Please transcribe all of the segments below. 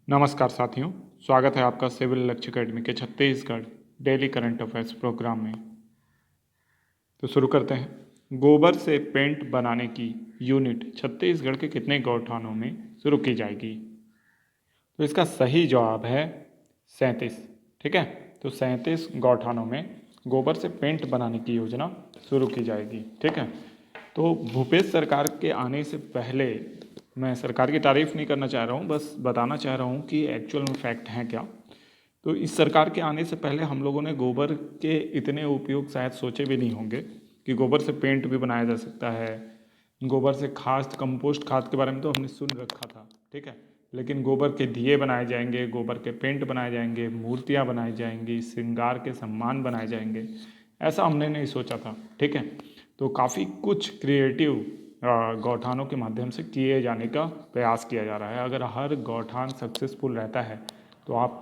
नमस्कार साथियों, स्वागत है आपका सिविल लक्ष्य अकेडमी के Chhattisgarh daily current affairs program में। तो शुरू करते हैं। गोबर से पेंट बनाने की यूनिट छत्तीसगढ़ के कितने गौठानों में शुरू की जाएगी? तो इसका सही जवाब है 37। ठीक है, तो 37 गौठानों में गोबर से पेंट बनाने की योजना शुरू की जाएगी। ठीक है, तो भूपेश सरकार के आने से पहले मैं सरकार की तारीफ़ नहीं करना चाह रहा हूँ, बस बताना चाह रहा हूँ कि एक्चुअल में फैक्ट हैं क्या। तो इस सरकार के आने से पहले हम लोगों ने गोबर के इतने उपयोग शायद सोचे भी नहीं होंगे कि गोबर से पेंट भी बनाया जा सकता है। गोबर से खाद, कंपोस्ट खाद के बारे में तो हमने सुन रखा था। ठीक है, लेकिन गोबर के दिए बनाए जाएंगे, गोबर के पेंट बनाए जाएंगे, मूर्तियाँ बनाई जाएंगी, श्रृंगार के सामान बनाए जाएंगे, ऐसा हमने नहीं सोचा था। ठीक है, तो काफ़ी कुछ क्रिएटिव गौठानों के माध्यम से किए जाने का प्रयास किया जा रहा है। अगर हर गौठान सक्सेसफुल रहता है तो आप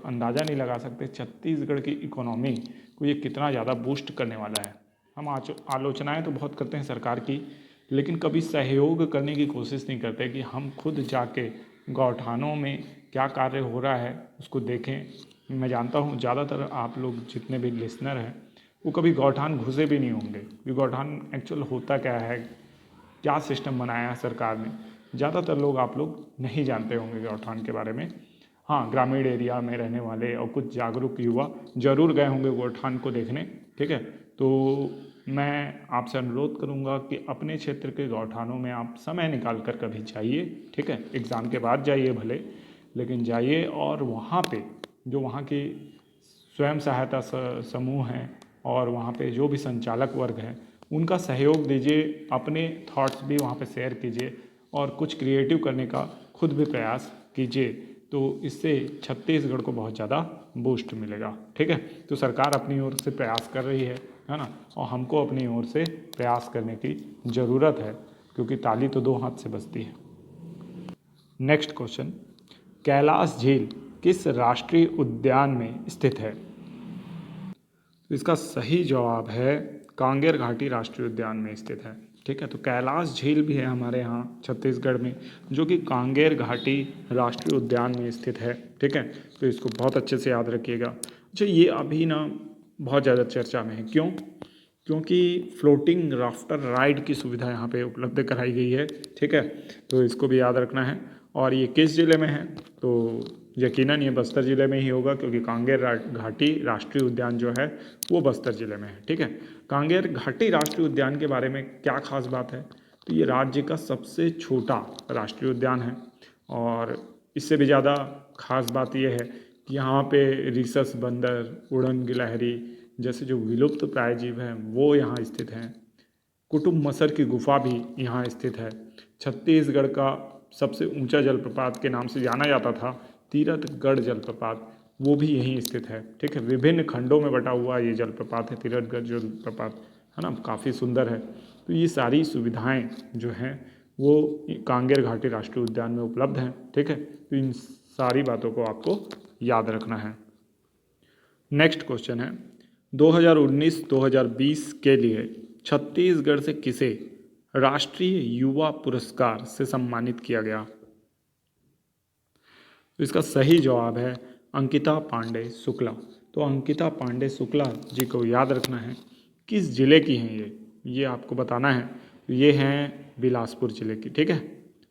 अंदाज़ा नहीं लगा सकते छत्तीसगढ़ की इकोनॉमी को ये कितना ज़्यादा बूस्ट करने वाला है। हम आलोचनाएं तो बहुत करते हैं सरकार की, लेकिन कभी सहयोग करने की कोशिश नहीं करते कि हम खुद जाके गौठानों में क्या कार्य हो रहा है उसको देखें। मैं जानता हूँ ज़्यादातर आप लोग जितने भी लिसनर हैं वो कभी गौठान घुसे भी नहीं होंगे कि गौठान एक्चुअल होता क्या है, क्या सिस्टम बनाया है सरकार ने। ज़्यादातर लोग आप लोग नहीं जानते होंगे गौठान के बारे में। हाँ, ग्रामीण एरिया में रहने वाले और कुछ जागरूक युवा ज़रूर गए होंगे गौठान को देखने। ठीक है, तो मैं आपसे अनुरोध करूंगा कि अपने क्षेत्र के गौठानों में आप समय निकाल कर कभी जाइए। ठीक है, एग्ज़ाम के बाद जाइए भले, लेकिन जाइए और वहाँ पे जो वहाँ की स्वयं सहायता समूह हैं और वहाँ पे जो भी संचालक वर्ग हैं उनका सहयोग दीजिए, अपने थॉट्स भी वहाँ पे शेयर कीजिए और कुछ क्रिएटिव करने का खुद भी प्रयास कीजिए। तो इससे छत्तीसगढ़ को बहुत ज़्यादा बूस्ट मिलेगा। ठीक है, तो सरकार अपनी ओर से प्रयास कर रही है ना, और हमको अपनी ओर से प्रयास करने की ज़रूरत है क्योंकि ताली तो दो हाथ से बजती है। नेक्स्ट क्वेश्चन, कैलाश झील किस राष्ट्रीय उद्यान में स्थित है? तो इसका सही जवाब है कांगेर घाटी राष्ट्रीय उद्यान में स्थित है। ठीक है, तो कैलाश झील भी है हमारे यहाँ छत्तीसगढ़ में जो कि कांगेर घाटी राष्ट्रीय उद्यान में स्थित है। ठीक है, तो इसको बहुत अच्छे से याद रखिएगा। अच्छा, ये अभी ना बहुत ज़्यादा चर्चा में है, क्यों? क्योंकि फ्लोटिंग राफ्टर राइड की सुविधा यहाँ पे उपलब्ध कराई गई है। ठीक है, तो इसको भी याद रखना है। और ये किस ज़िले में है? तो यकीनन ये बस्तर ज़िले में ही होगा क्योंकि कांगेर घाटी राष्ट्रीय उद्यान जो है वो बस्तर ज़िले में है। ठीक है, कांगेर घाटी राष्ट्रीय उद्यान के बारे में क्या खास बात है? तो ये राज्य का सबसे छोटा राष्ट्रीय उद्यान है और इससे भी ज़्यादा खास बात यह है कि यहाँ पे रीसस बंदर, उड़न गिलहरी जैसे जो विलुप्त प्राय जीव हैं वो यहाँ स्थित हैं। कुटुब मसर की गुफा भी यहाँ स्थित है। छत्तीसगढ़ का सबसे ऊंचा जलप्रपात के नाम से जाना जाता था तीरथगढ़ जलप्रपात, वो भी यहीं स्थित है। ठीक है, विभिन्न खंडों में बटा हुआ ये जलप्रपात है तीरथगढ़ जलप्रपात, है ना, काफ़ी सुंदर है। तो ये सारी सुविधाएं जो हैं वो कांगेर घाटी राष्ट्रीय उद्यान में उपलब्ध हैं। ठीक है, तो इन सारी बातों को आपको याद रखना है। नेक्स्ट क्वेश्चन है, 2019-2020 के लिए छत्तीसगढ़ से किसे राष्ट्रीय युवा पुरस्कार से सम्मानित किया गया? तो इसका सही जवाब है अंकिता पांडे शुक्ला। तो अंकिता पांडे शुक्ला जी को याद रखना है। किस जिले की हैं ये आपको बताना है। ये हैं बिलासपुर जिले की। ठीक है,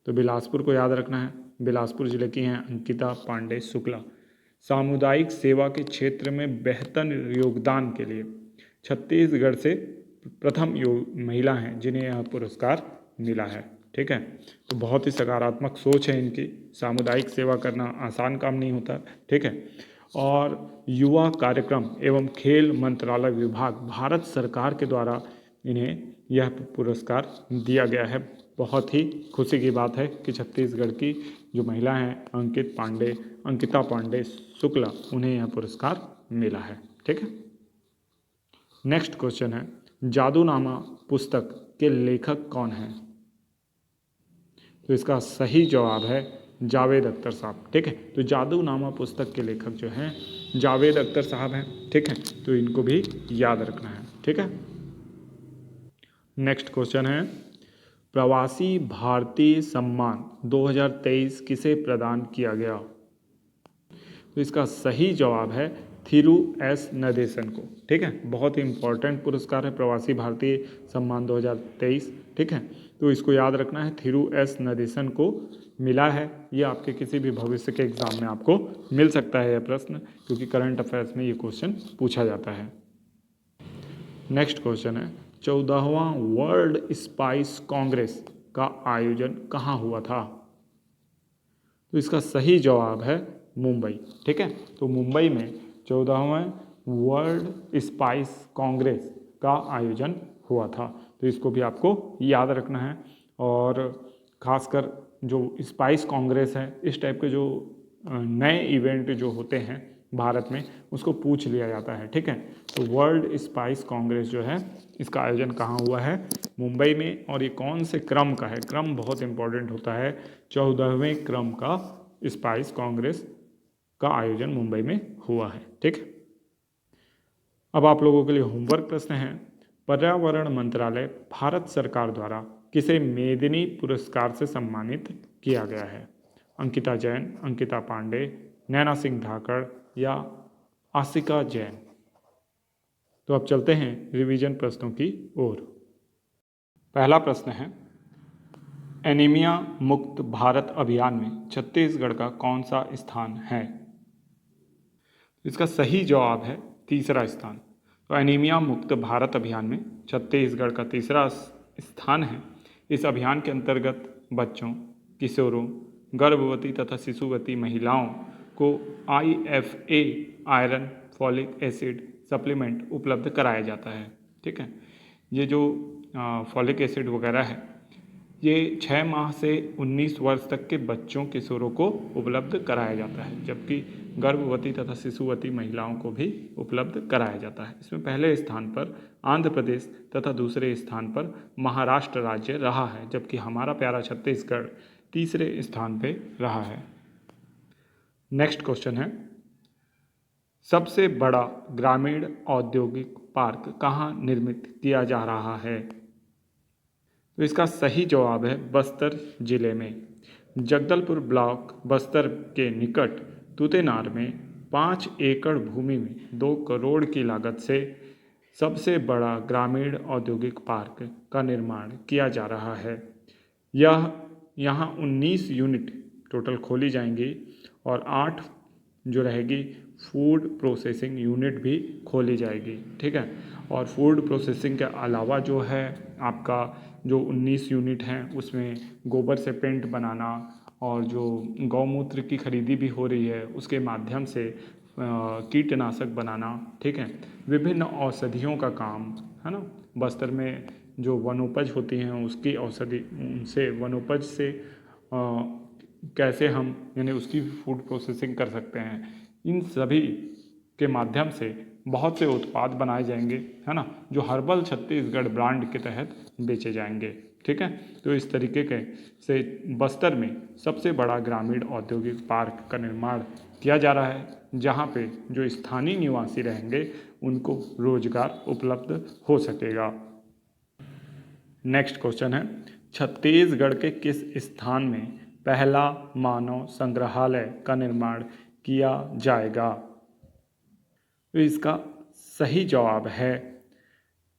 तो बिलासपुर को याद रखना है। बिलासपुर जिले की हैं अंकिता पांडे शुक्ला। सामुदायिक सेवा के क्षेत्र में बेहतर योगदान के लिए छत्तीसगढ़ से प्रथम महिला हैं जिन्हें यह पुरस्कार मिला है। ठीक है, तो बहुत ही सकारात्मक सोच है इनकी। सामुदायिक सेवा करना आसान काम नहीं होता। ठीक है, और युवा कार्यक्रम एवं खेल मंत्रालय विभाग भारत सरकार के द्वारा इन्हें यह पुरस्कार दिया गया है। बहुत ही खुशी की बात है कि छत्तीसगढ़ की जो महिला हैं अंकिता पांडे शुक्ला, उन्हें यह पुरस्कार मिला है। ठीक है, नेक्स्ट क्वेश्चन है, जादूनामा पुस्तक के लेखक कौन हैं? तो इसका सही जवाब है जावेद अख्तर साहब। ठीक है, तो जादूनामा पुस्तक के लेखक जो हैं जावेद अख्तर साहब हैं। ठीक है, तो इनको भी याद रखना है। ठीक है, नेक्स्ट क्वेश्चन है, प्रवासी भारतीय सम्मान 2023 किसे प्रदान किया गया? तो इसका सही जवाब है थिरू एस नदेसन को। ठीक है, बहुत ही इंपॉर्टेंट पुरस्कार है, प्रवासी भारतीय सम्मान 2023। ठीक है, तो इसको याद रखना है, थिरू एस नदेसन को मिला है। ये आपके किसी भी भविष्य के एग्जाम में आपको मिल सकता है यह प्रश्न, क्योंकि करंट अफेयर्स में ये क्वेश्चन पूछा जाता है। नेक्स्ट क्वेश्चन है 14वां वर्ल्ड स्पाइस कांग्रेस का आयोजन कहाँ हुआ था? तो इसका सही जवाब है मुंबई। ठीक है, तो मुंबई में 14वें वर्ल्ड स्पाइस कांग्रेस का आयोजन हुआ था। तो इसको भी आपको याद रखना है। और खासकर जो स्पाइस कांग्रेस है, इस टाइप के जो नए इवेंट जो होते हैं भारत में, उसको पूछ लिया जाता है। ठीक है, तो वर्ल्ड स्पाइस कांग्रेस जो है, इसका आयोजन कहाँ हुआ है? मुंबई में। और ये कौन से क्रम का है? क्रम बहुत इंपॉर्टेंट होता है। 14वें क्रम का स्पाइस कांग्रेस का आयोजन मुंबई में हुआ है। ठीक, अब आप लोगों के लिए होमवर्क प्रश्न है। पर्यावरण मंत्रालय भारत सरकार द्वारा किसे मेदिनी पुरस्कार से सम्मानित किया गया है? अंकिता जैन, अंकिता पांडे, नैना सिंह धाकड़ या आसिका जैन? तो अब चलते हैं रिवीजन प्रश्नों की ओर। पहला प्रश्न है, एनीमिया मुक्त भारत अभियान में छत्तीसगढ़ का कौन सा स्थान है? इसका सही जवाब है तीसरा स्थान। तो एनीमिया मुक्त भारत अभियान में छत्तीसगढ़ का तीसरा स्थान है। इस अभियान के अंतर्गत बच्चों, किशोरों, गर्भवती तथा शिशुवती महिलाओं को IFA iron folic acid supplement उपलब्ध कराया जाता है। ठीक है, ये जो फॉलिक एसिड वगैरह है, ये 6 माह से 19 वर्ष तक के बच्चों, किशोरों को उपलब्ध कराया जाता है, जबकि गर्भवती तथा शिशुवती महिलाओं को भी उपलब्ध कराया जाता है। इसमें पहले स्थान पर आंध्र प्रदेश तथा दूसरे स्थान पर महाराष्ट्र राज्य रहा है, जबकि हमारा प्यारा छत्तीसगढ़ तीसरे स्थान पे रहा है। नेक्स्ट क्वेश्चन है, सबसे बड़ा ग्रामीण औद्योगिक पार्क कहाँ निर्मित किया जा रहा है? तो इसका सही जवाब है बस्तर जिले में। जगदलपुर ब्लॉक बस्तर के निकट तूतेनार में 5 एकड़ भूमि में 2 करोड़ की लागत से सबसे बड़ा ग्रामीण औद्योगिक पार्क का निर्माण किया जा रहा है। यहाँ 19 यूनिट टोटल खोली जाएंगी और 8 जो रहेगी फूड प्रोसेसिंग यूनिट भी खोली जाएगी। ठीक है, और फूड प्रोसेसिंग के अलावा जो है आपका जो 19 यूनिट हैं, उसमें गोबर से पेंट बनाना और जो गौमूत्र की खरीदी भी हो रही है, उसके माध्यम से कीटनाशक बनाना। ठीक है, विभिन्न औषधियों का काम है ना, बस्तर में जो वनोपज होती हैं उसकी औषधि, उनसे वनोपज से कैसे हम यानी उसकी फूड प्रोसेसिंग कर सकते हैं, इन सभी के माध्यम से बहुत से उत्पाद बनाए जाएंगे, है ना, जो हर्बल छत्तीसगढ़ ब्रांड के तहत बेचे जाएंगे। ठीक है, तो इस तरीके के से बस्तर में सबसे बड़ा ग्रामीण औद्योगिक पार्क का निर्माण किया जा रहा है, जहाँ पे जो स्थानीय निवासी रहेंगे उनको रोजगार उपलब्ध हो सकेगा। नेक्स्ट क्वेश्चन है, छत्तीसगढ़ के किस स्थान में पहला मानव संग्रहालय का निर्माण किया जाएगा? तो इसका सही जवाब है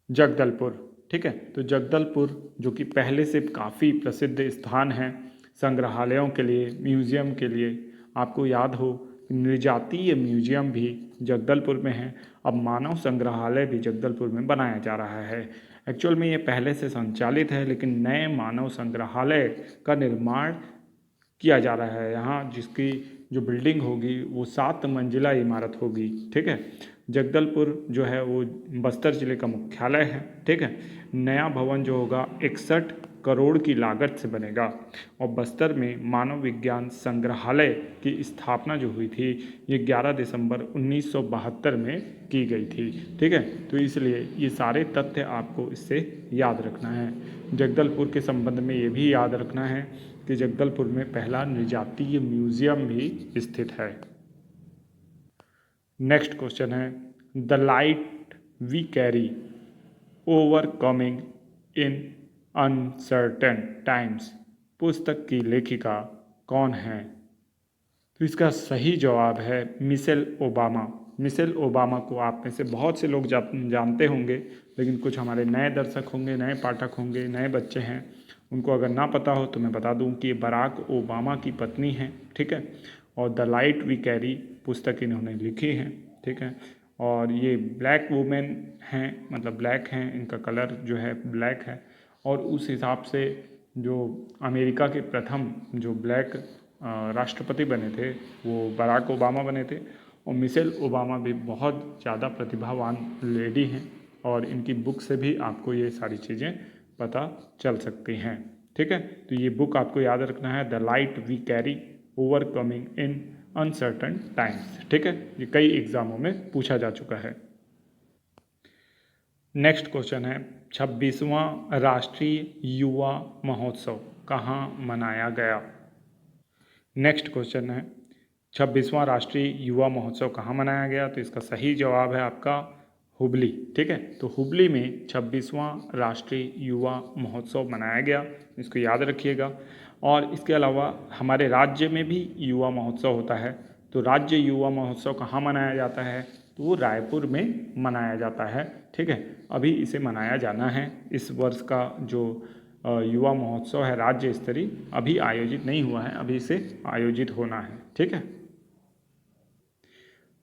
जगदलपुर। ठीक है, तो जगदलपुर जो कि पहले से काफ़ी प्रसिद्ध स्थान है संग्रहालयों के लिए, म्यूजियम के लिए। आपको याद हो नृजातीय म्यूजियम भी जगदलपुर में है, अब मानव संग्रहालय भी जगदलपुर में बनाया जा रहा है। एक्चुअल में ये पहले से संचालित है, लेकिन नए मानव संग्रहालय का निर्माण किया जा रहा है यहाँ, जिसकी जो बिल्डिंग होगी वो 7 मंजिला इमारत होगी। ठीक है, जगदलपुर जो है वो बस्तर जिले का मुख्यालय है। ठीक है, नया भवन जो होगा 61 करोड़ की लागत से बनेगा और बस्तर में मानव विज्ञान संग्रहालय की स्थापना जो हुई थी ये 11 दिसंबर 1972 में की गई थी। ठीक है, तो इसलिए ये सारे तथ्य आपको इससे याद रखना है। जगदलपुर के संबंध में ये भी याद रखना है कि जगदलपुर में पहला नृजातीय म्यूजियम भी स्थित है। नेक्स्ट क्वेश्चन है, the light we carry overcoming in uncertain times पुस्तक की लेखिका कौन है? तो इसका सही जवाब है मिशेल ओबामा। मिशेल ओबामा को आप में से बहुत से लोग जानते होंगे, लेकिन कुछ हमारे नए दर्शक होंगे, नए पाठक होंगे, नए बच्चे हैं, उनको अगर ना पता हो तो मैं बता दूं कि ये बराक ओबामा की पत्नी हैं, ठीक है। और द लाइट वी कैरी पुस्तक इन्होंने लिखी है, ठीक है। और ये ब्लैक वुमेन हैं, मतलब ब्लैक हैं, इनका कलर जो है ब्लैक है। और उस हिसाब से जो अमेरिका के प्रथम जो ब्लैक राष्ट्रपति बने थे वो बराक ओबामा बने थे। और मिशेल ओबामा भी बहुत ज़्यादा प्रतिभावान लेडी हैं, और इनकी बुक से भी आपको ये सारी चीज़ें पता चल सकती हैं, ठीक है। तो ये बुक आपको याद रखना है, the light we carry overcoming in uncertain times, ठीक है। ये कई एग्जामों में पूछा जा चुका है। नेक्स्ट क्वेश्चन है 26वां राष्ट्रीय युवा महोत्सव कहाँ मनाया गया। नेक्स्ट क्वेश्चन है 26वां राष्ट्रीय युवा महोत्सव कहाँ मनाया गया। तो इसका सही जवाब है आपका हुबली, ठीक है। तो हुबली में 26वां राष्ट्रीय युवा महोत्सव मनाया गया, इसको याद रखिएगा। और इसके अलावा हमारे राज्य में भी युवा महोत्सव होता है। तो राज्य युवा महोत्सव कहाँ मनाया जाता है, तो वो रायपुर में मनाया जाता है, ठीक है। अभी इसे मनाया जाना है। इस वर्ष का जो युवा महोत्सव है राज्य स्तरीय, अभी आयोजित नहीं हुआ है, अभी इसे आयोजित होना है, ठीक है।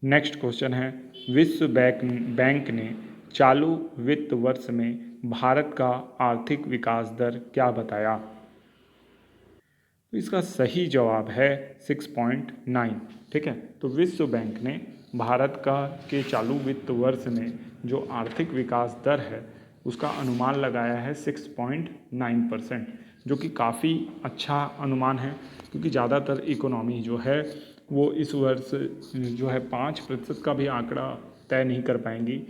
नेक्स्ट क्वेश्चन है विश्व बैंक ने चालू वित्त वर्ष में भारत का आर्थिक विकास दर क्या बताया। तो इसका सही जवाब है 6.9, ठीक है। तो विश्व बैंक ने भारत का के चालू वित्त वर्ष में जो आर्थिक विकास दर है उसका अनुमान लगाया है 6.9%, जो कि काफ़ी अच्छा अनुमान है, क्योंकि ज़्यादातर इकोनॉमी जो है वो इस वर्ष जो है 5% का भी आंकड़ा तय नहीं कर पाएंगी।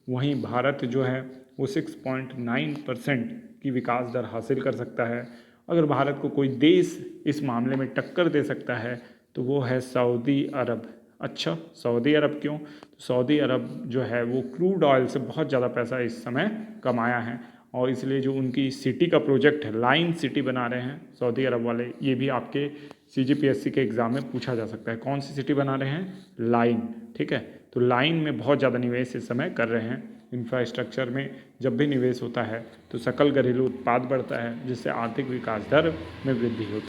वहीं भारत जो है वो 6.9% की विकास दर हासिल कर सकता है। अगर भारत को कोई देश इस मामले में टक्कर दे सकता है तो वो है सऊदी अरब। अच्छा, सऊदी अरब क्यों? तो सऊदी अरब जो है वो क्रूड ऑयल से बहुत ज़्यादा पैसा इस समय कमाया है, और इसलिए जो उनकी सिटी का प्रोजेक्ट है, लाइन सिटी बना रहे हैं सऊदी अरब वाले, ये भी आपके CGPSC के एग्ज़ाम में पूछा जा सकता है। कौन सी सिटी बना रहे हैं? लाइन, ठीक है। तो लाइन में बहुत ज़्यादा निवेश इस समय कर रहे हैं। इंफ्रास्ट्रक्चर में जब भी निवेश होता है तो सकल घरेलू उत्पाद बढ़ता है, जिससे आर्थिक विकास दर में वृद्धि होती है।